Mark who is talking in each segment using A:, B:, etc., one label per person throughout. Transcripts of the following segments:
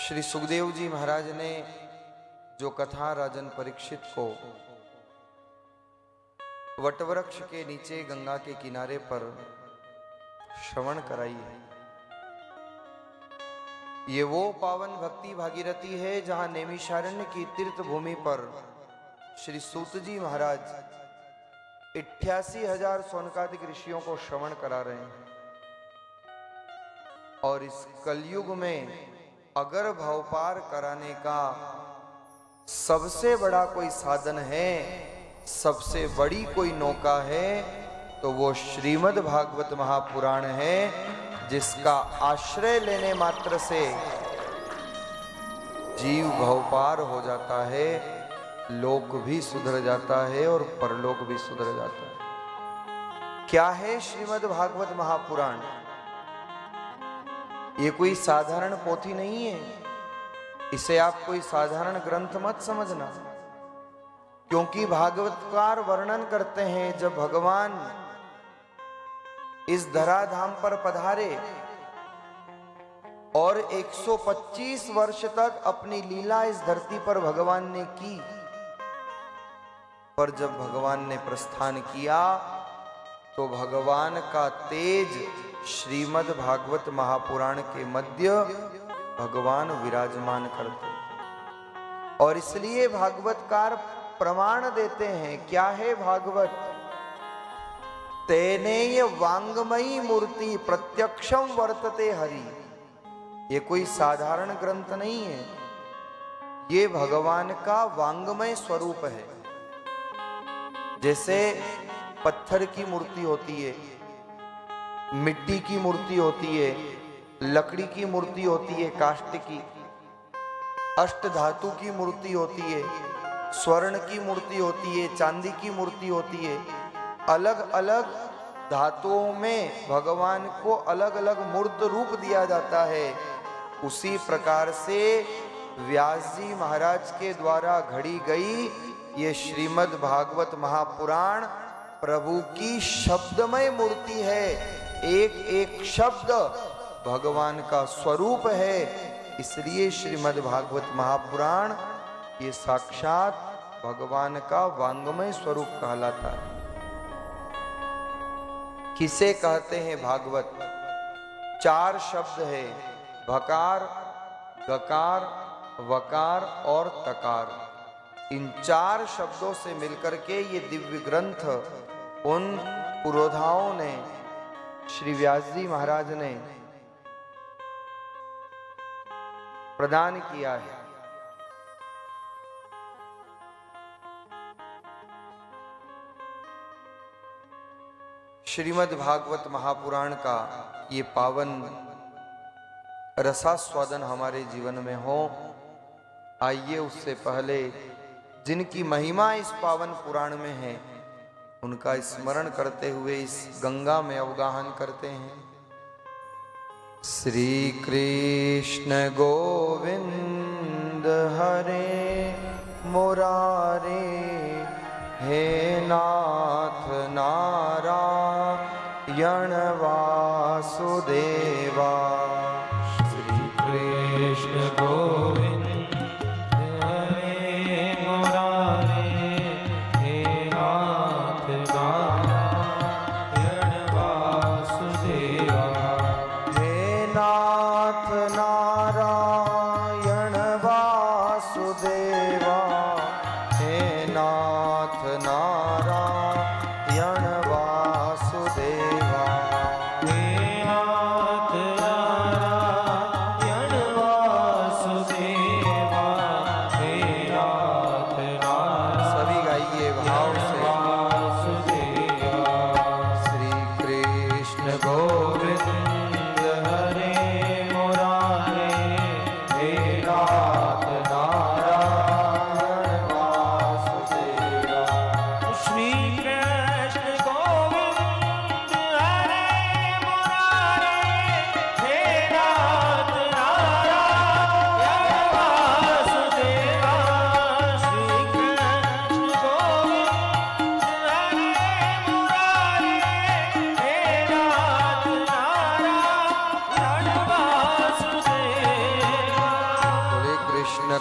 A: श्री सुखदेव जी महाराज ने जो कथा राजन परीक्षित को वटवृक्ष के नीचे गंगा के किनारे पर श्रवण कराई है, ये वो पावन भक्ति भागीरथी है जहां नैमिषारण्य की तीर्थ भूमि पर श्री सूत जी महाराज 88,000 सौनकादिक ऋषियों को श्रवण करा रहे हैं। और इस कलयुग में अगर भव पार कराने का सबसे बड़ा कोई साधन है, सबसे बड़ी कोई नौका है, तो वो श्रीमद् भागवत महापुराण है, जिसका आश्रय लेने मात्र से जीव भव पार हो जाता है, लोक भी सुधर जाता है और परलोक भी सुधर जाता है। क्या है श्रीमद् भागवत महापुराण? ये कोई साधारण पोथी नहीं है, इसे आप कोई साधारण ग्रंथ मत समझना, क्योंकि भागवतकार वर्णन करते हैं जब भगवान इस धराधाम पर पधारे और 125 वर्ष तक अपनी लीला इस धरती पर भगवान ने की, पर जब भगवान ने प्रस्थान किया तो भगवान का तेज श्रीमद् भागवत महापुराण के मध्य भगवान विराजमान करते, और इसलिए भागवतकार प्रमाण देते हैं। क्या है भागवत? तेनेय वांगमयी मूर्ति प्रत्यक्षम वर्तते हरि। ये कोई साधारण ग्रंथ नहीं है, ये भगवान का वांगमय स्वरूप है। जैसे पत्थर की मूर्ति होती है, मिट्टी की मूर्ति होती है, लकड़ी की मूर्ति होती है, काष्ठ की, अष्ट धातु की मूर्ति होती है, स्वर्ण की मूर्ति होती है, चांदी की मूर्ति होती है। अलग अलग धातुओं में भगवान को अलग अलग मूर्त रूप दिया जाता है। उसी प्रकार से व्यास जी महाराज के द्वारा घड़ी गई ये श्रीमद् भागवत महापुराण प्रभु की शब्दमय मूर्ति है। एक एक शब्द भगवान का स्वरूप है, इसलिए श्रीमद् भागवत महापुराण ये साक्षात भगवान का वांगमय स्वरूप कहलाता है। किसे कहते हैं भागवत? 4 शब्द है, भकार, गकार, वकार और तकार। इन 4 शब्दों से मिलकर के ये दिव्य ग्रंथ उन पुरोधाओं ने, श्री व्यास जी महाराज ने प्रदान किया है। श्रीमद् भागवत महापुराण का ये पावन रसास्वादन हमारे जीवन में हो। आइए उससे पहले जिनकी महिमा इस पावन पुराण में है उनका स्मरण करते हुए इस गंगा में अवगाहन करते हैं। श्री कृष्ण गोविंद हरे मुरारे, हे नाथ नारायण वासुदेवा।
B: श्री कृष्ण गोविंद हरे मुरारे, हे नाथ नारायण वासुदेवा।
A: हे नाथ नारायण वासुदेवा, हे नाथ नारायण वासुदेवा।
B: हे नाथ नारायण वासुदेवा, हे नाथ नारायण
A: सभी गाइए भाव से।
B: वासुदेवा।
A: श्री कृष्ण
B: गोविंद हरे मुरारे,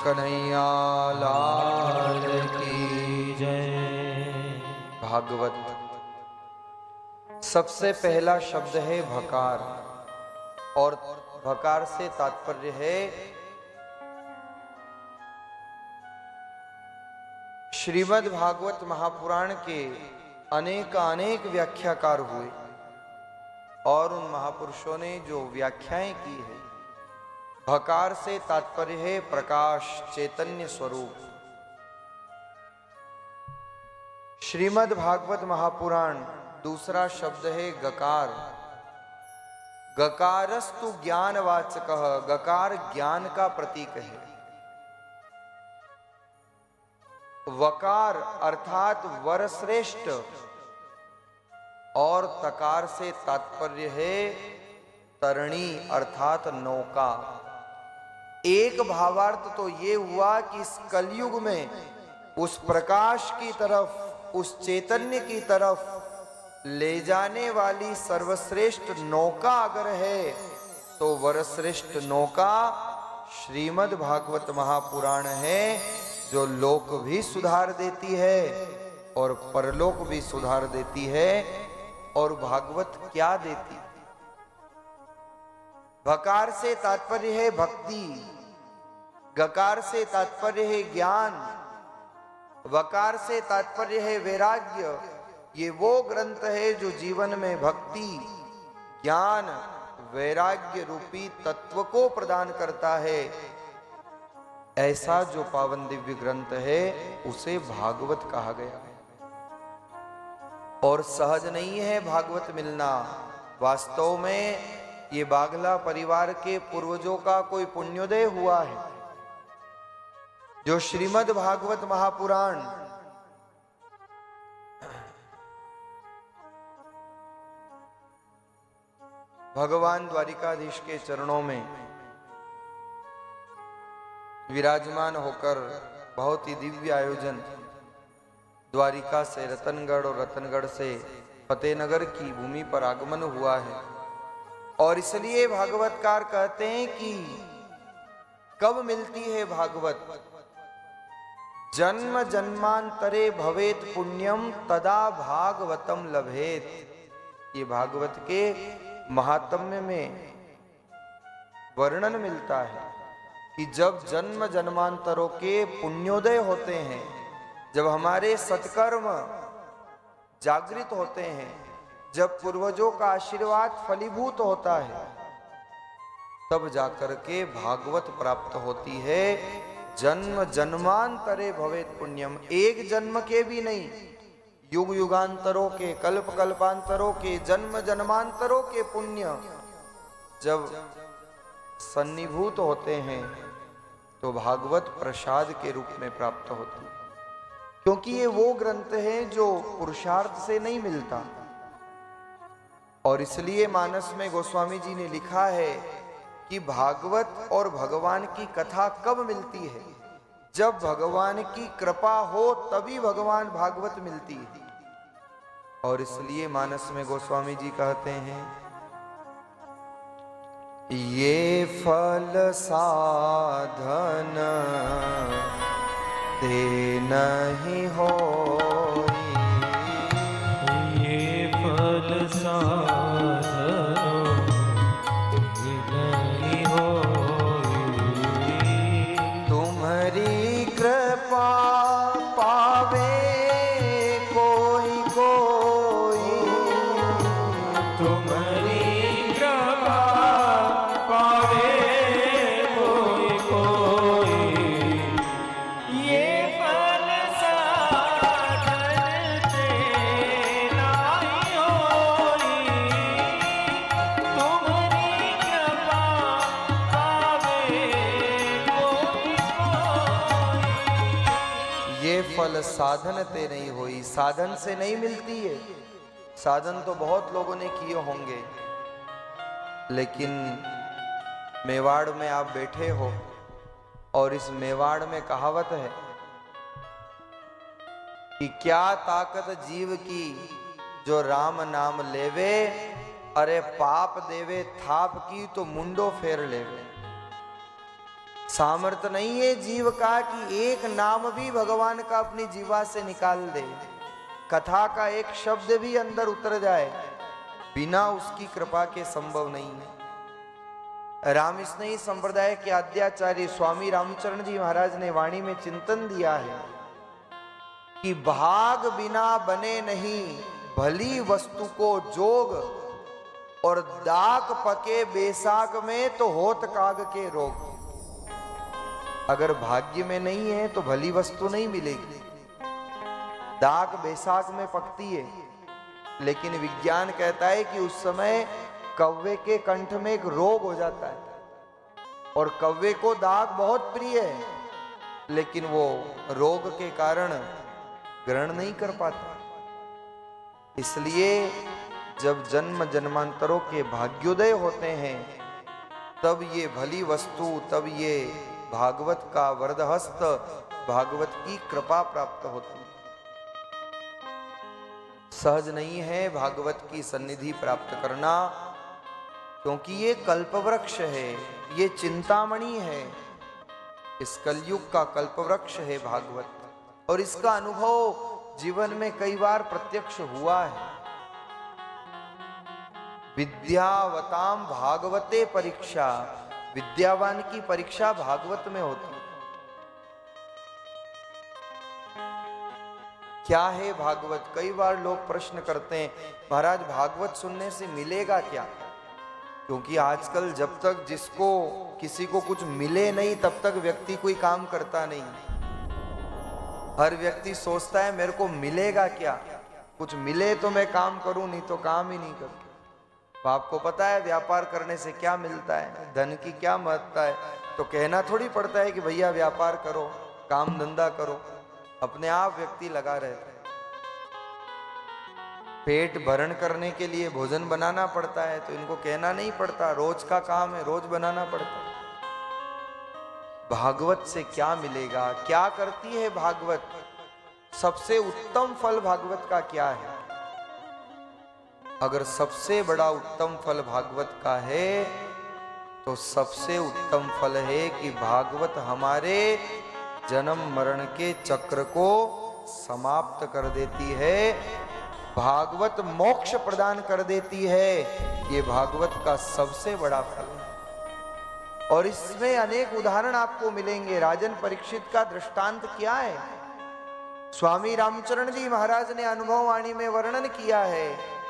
A: कन्हैया लाल की
B: जय।
A: भागवत। सबसे पहला शब्द है भकार, और भकार से तात्पर्य है श्रीमद् भागवत महापुराण के अनेक व्याख्याकार हुए और उन महापुरुषों ने जो व्याख्याएं की है। भकार से तात्पर्य है प्रकाश, चैतन्य स्वरूप। श्रीमद् भागवत महापुराण दूसरा शब्द है गकार। गकारस्तु ज्ञानवाचकः, गकार ज्ञान का प्रतीक है। वकार अर्थात वरश्रेष्ठ, और तकार से तात्पर्य है तरणी अर्थात नौका। एक भावार्थ तो ये हुआ कि इस कलयुग में उस प्रकाश की तरफ, उस चैतन्य की तरफ ले जाने वाली सर्वश्रेष्ठ नौका अगर है तो वरश्रेष्ठ नौका श्रीमद् भागवत महापुराण है, जो लोक भी सुधार देती है और परलोक भी सुधार देती है। और भागवत क्या देती? भकार से तात्पर्य है भक्ति, गकार से तात्पर्य है ज्ञान, वकार से तात्पर्य है वैराग्य। ये वो ग्रंथ है जो जीवन में भक्ति, ज्ञान, वैराग्य रूपी तत्व को प्रदान करता है। ऐसा जो पावन दिव्य ग्रंथ है उसे भागवत कहा गया है। और सहज नहीं है भागवत मिलना। वास्तव में ये बाघला परिवार के पूर्वजों का कोई पुण्योदय हुआ है, जो श्रीमद् भागवत महापुराण भगवान द्वारिकाधीश के चरणों में विराजमान होकर बहुत ही दिव्य आयोजन, द्वारिका से रतनगढ़ और रतनगढ़ से फतेहनगर की भूमि पर आगमन हुआ है। और इसलिए भागवतकार कहते हैं कि कब मिलती है भागवत? जन्म जन्मांतरे भवेत पुण्यम तदा भागवतम लभेत। ये भागवत के महात्म्य में वर्णन मिलता है कि जब जन्म जन्मांतरों के पुण्योदय होते हैं, जब हमारे सत्कर्म जागृत होते हैं, जब पूर्वजों का आशीर्वाद फलीभूत होता है, तब जाकर के भागवत प्राप्त होती है। जन्म जन्मांतरे भवेत पुण्यम, एक जन्म के भी नहीं, युग युगांतरों के, कल्प कल्पांतरों के, जन्म जन्मांतरों के पुण्य जब सन्निभूत होते हैं तो भागवत प्रसाद के रूप में प्राप्त होती है। क्योंकि ये वो ग्रंथ है जो पुरुषार्थ से नहीं मिलता। और इसलिए मानस में गोस्वामी जी ने लिखा है कि भागवत और भगवान की कथा कब मिलती है? जब भगवान की कृपा हो तभी भगवान भागवत मिलती है। और इसलिए मानस में गोस्वामी जी कहते हैं, ये फल साधन ते नहीं होई,
B: ये फल साधन ते नहीं होई,
A: तुम्हारी कृपा पावे कोई कोई,
B: तुम्हारी कृपा पावे कोई कोई। ये फल साधन ते नहीं होई, तुम्हारी कृपा पावे कोई कोई।
A: ये फल साधन ते नहीं हुई, साधन से नहीं मिलती है। साधन तो बहुत लोगों ने किए होंगे, लेकिन मेवाड़ में आप बैठे हो और इस मेवाड़ में कहावत है कि क्या ताकत जीव की जो राम नाम लेवे, अरे पाप देवे थाप की तो मुंडो फेर लेवे। सामर्थ्य नहीं है जीव का कि एक नाम भी भगवान का अपनी जीवा से निकाल दे, कथा का एक शब्द भी अंदर उतर जाए, बिना उसकी कृपा के संभव नहीं है। रामस्नेही संप्रदाय के आद्याचार्य स्वामी रामचरण जी महाराज ने वाणी में चिंतन दिया है कि भाग बिना बने नहीं, भली वस्तु को जोग, और दाक पके बेसाक में तो होत काग के रोग। अगर भाग्य में नहीं है तो भली वस्तु नहीं मिलेगी। दाक बैसाख में पकती है, लेकिन विज्ञान कहता है कि उस समय कौवे के कंठ में एक रोग हो जाता है, और कौवे को दाग बहुत प्रिय है, लेकिन वो रोग के कारण ग्रहण नहीं कर पाता। इसलिए जब जन्म जन्मांतरों के भाग्योदय होते हैं, तब ये भली वस्तु, तब ये भागवत का वरदहस्त, भागवत की कृपा प्राप्त होती है। सहज नहीं है भागवत की सन्निधि प्राप्त करना, क्योंकि ये कल्पवृक्ष है, ये चिंतामणि है, इस कलयुग का कल्पवृक्ष है भागवत, और इसका अनुभव जीवन में कई बार प्रत्यक्ष हुआ है। विद्यावताम भागवते परीक्षा, विद्यावान की परीक्षा भागवत में होती है। क्या है भागवत? कई बार लोग प्रश्न करते हैं, महाराज भागवत सुनने से मिलेगा क्या? क्योंकि आजकल जब तक जिसको किसी को कुछ मिले नहीं, तब तक व्यक्ति कोई काम करता नहीं। हर व्यक्ति सोचता है मेरे को मिलेगा क्या, कुछ मिले तो मैं काम करूं, नहीं तो काम ही नहीं करूं। तो आपको पता है व्यापार करने से क्या मिलता है, धन की क्या महत्ता है, तो कहना थोड़ी पड़ता है कि भैया व्यापार करो, काम धंधा करो, अपने आप व्यक्ति लगा रहता है। पेट भरण करने के लिए भोजन बनाना पड़ता है, तो इनको कहना नहीं पड़ता, रोज का काम है, रोज बनाना पड़ता है। भागवत से क्या मिलेगा? क्या करती है भागवत? सबसे उत्तम फल भागवत का क्या है? अगर सबसे बड़ा उत्तम फल भागवत का है, तो सबसे उत्तम फल है कि भागवत हमारे जन्म मरण के चक्र को समाप्त कर देती है, भागवत मोक्ष प्रदान कर देती है। ये भागवत का सबसे बड़ा फल है, और इसमें अनेक उदाहरण आपको मिलेंगे। राजन परीक्षित का दृष्टांत क्या है? स्वामी रामचरण जी महाराज ने अनुभव वाणी में वर्णन किया है।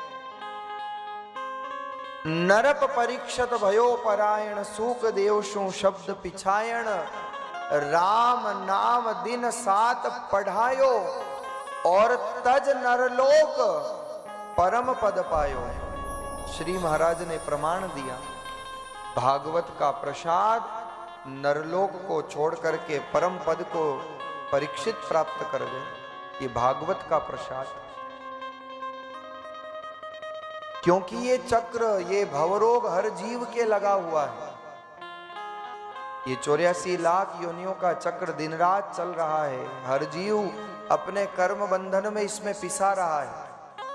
A: नरप परीक्षत भयो परायण, सूक देवशु शब्द पिछायण, राम नाम दिन सात पढ़ायो, और तज नरलोक परम पद पायो। श्री महाराज ने प्रमाण दिया, भागवत का प्रसाद नरलोक को छोड़ करके परम पद को परीक्षित प्राप्त कर गए। ये भागवत का प्रसाद, क्योंकि ये चक्र, ये भवरोग हर जीव के लगा हुआ है। ये 84 लाख योनियों का चक्र दिन रात चल रहा है, हर जीव अपने कर्म बंधन में इसमें पिसा रहा है।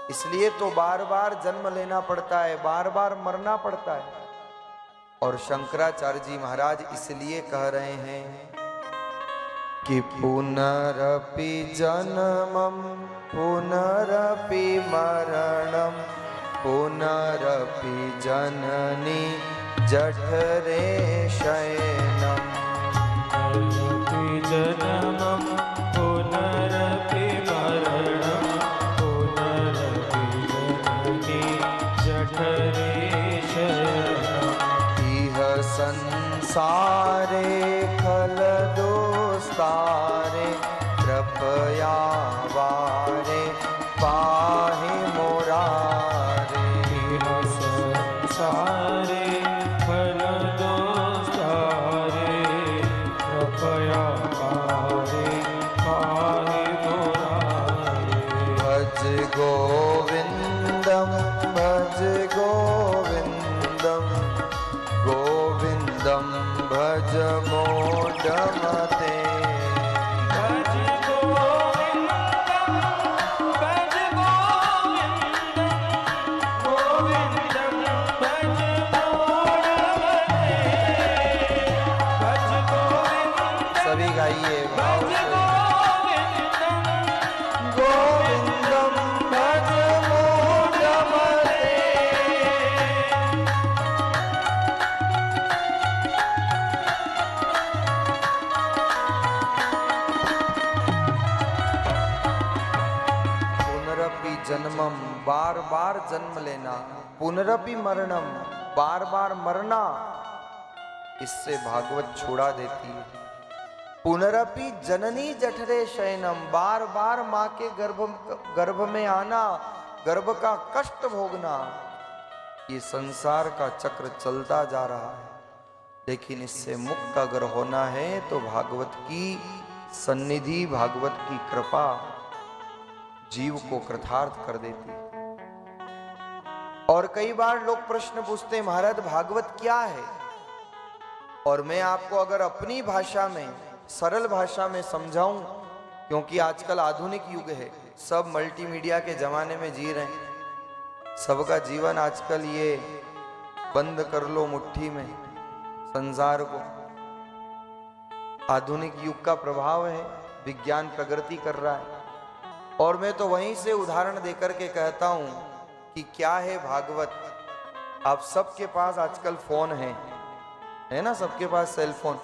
A: इसलिए तो बार बार जन्म लेना पड़ता है, बार बार मरना पड़ता है। और शंकराचार्य जी महाराज इसलिए कह रहे हैं कि पुनरपि जन्मम पुनरपि मरणम, पुनरपि जननी जठरे शयनम।
B: पुनरपि जन्मम पुनरपि मरणम, पुनरपि जननी जठरे शयनम।
A: इह संसारे खल दोस्तारे, कृपया वारे पाहि मुरारे।
B: इह संसारे फल दोस्तारे, कृपया वारे पाहि मुरारे।
A: भज गोविंदम भज गोविंदम, गोविंदम भज मोडमते।
B: भज गोविंदम भज गोविंदम, गोविंदम भज मोडमते। भज गोविंदम
A: भाव
B: भज
A: से
B: गोविंदम
A: गोविंदम भज मूढ़मते। पुनरपि जन्मम, बार बार जन्म लेना, पुनरपि मरणम, बार बार मरना, इससे भागवत छुड़ा देती है। पुनरपि जननी जठरे शयनम, बार बार माँ के गर्भ में आना, गर्भ का कष्ट भोगना, ये संसार का चक्र चलता जा रहा है। लेकिन इससे मुक्त अगर होना है तो भागवत की सन्निधि, भागवत की कृपा जीव को कृतार्थ कर देती है। और कई बार लोग प्रश्न पूछते हैं, महाराज भागवत क्या है? और मैं आपको अगर अपनी भाषा में, सरल भाषा में समझाऊं, क्योंकि आजकल आधुनिक युग है, सब मल्टीमीडिया के जमाने में जी रहे हैं, सबका जीवन आजकल ये बंद कर लो मुट्ठी में संसार को, आधुनिक युग का प्रभाव है, विज्ञान प्रगति कर रहा है। और मैं तो वहीं से उदाहरण देकर के कहता हूं कि क्या है भागवत। आप सबके पास आजकल फोन है ना, सबके पास सेल फोन।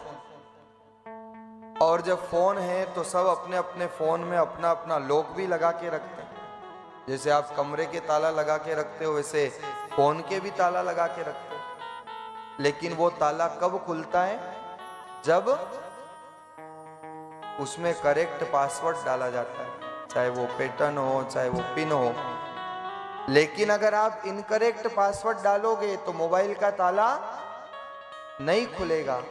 A: और जब फोन है तो सब अपने अपने फोन में अपना अपना लॉक भी लगा के रखते हैं। जैसे आप कमरे के ताला लगा के रखते हो, वैसे फोन के भी ताला लगा के रखते हो। लेकिन वो ताला कब खुलता है? जब उसमें करेक्ट पासवर्ड डाला जाता है, चाहे वो पैटर्न हो, चाहे वो पिन हो। लेकिन अगर आप इनकरेक्ट पासवर्ड डालोगे तो मोबाइल का ताला नहीं खुलेगा।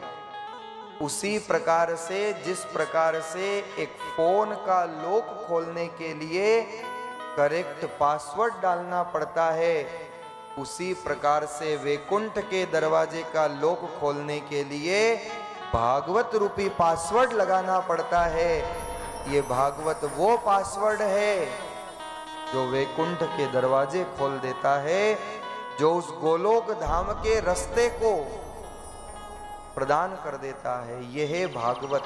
A: उसी प्रकार से, जिस प्रकार से एक फोन का लॉक खोलने के लिए करेक्ट पासवर्ड डालना पड़ता है, उसी प्रकार से वैकुंठ के दरवाजे का लॉक खोलने के लिए भागवत रूपी पासवर्ड लगाना पड़ता है। ये भागवत वो पासवर्ड है जो वैकुंठ के दरवाजे खोल देता है, जो उस गोलोक धाम के रास्ते को प्रदान कर देता है। यह है भागवत।